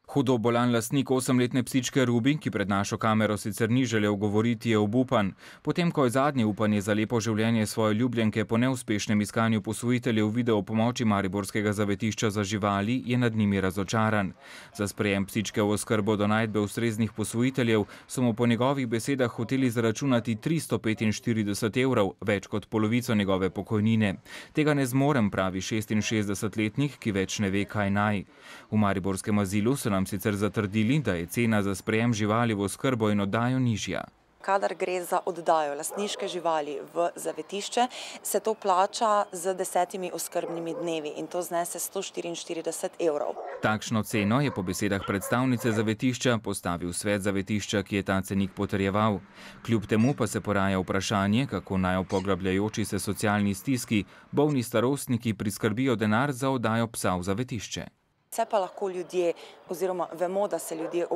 Hudo bolan lastnik 8-letne psičke Ruby, ki pred našo kamero sicer ni želel govoriti, je obupan. Potem, ko je zadnje upanje za lepo življenje svoje ljubljenke po neuspešnem iskanju posvojiteljev videl o pomoči mariborskega zavetišča za živali, je nad njimi razočaran. Za sprejem psičke v oskrbo do najdbe ustreznih posvojiteljev so mu po njegovih besedah hoteli zaračunati 345 evrov, več kot polovico njegove pokojnine. Tega ne zmorem, pravi 66-letnik, ki več ne ve, kaj naj. V mariborskem azilu so nam sicer zatrdili, da je cena za sprejem živali v oskrbo in oddajo nižja. Kadar gre za oddajo lastniške živali v zavetišče, se to plača z 10 oskrbnimi dnevi in to znese 144 evrov. Takšno ceno je po besedah predstavnice zavetišča postavil svet zavetišča, ki je ta cenik potrjeval. Kljub temu pa se poraja vprašanje, kako naj v poglabljajoči se socialni stiski bolni starostniki priskrbijo denar za oddajo psa v zavetišče. Se pa lahko ljudje, oziroma vemo, da se ljudje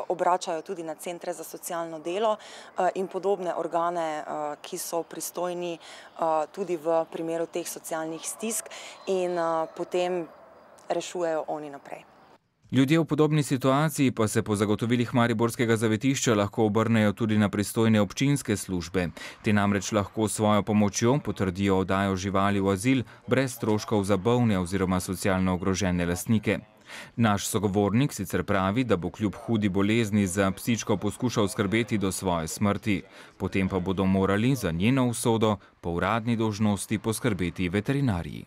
obračajo tudi na centre za socialno delo in podobne organe, ki so pristojni tudi v primeru teh socialnih stisk in potem rešujejo oni naprej. Ljudje v podobni situaciji pa se po zagotovilih mariborskega zavetišča lahko obrnejo tudi na pristojne občinske službe. Te namreč lahko s svojo pomočjo potrdijo oddajo živali v azil brez stroškov za bolne oziroma socialno ogrožene lastnike. Naš sogovornik sicer pravi, da bo kljub hudi bolezni za psičko poskušal skrbeti do svoje smrti. Potem pa bodo morali za njeno usodo po uradni dolžnosti poskrbeti veterinarji.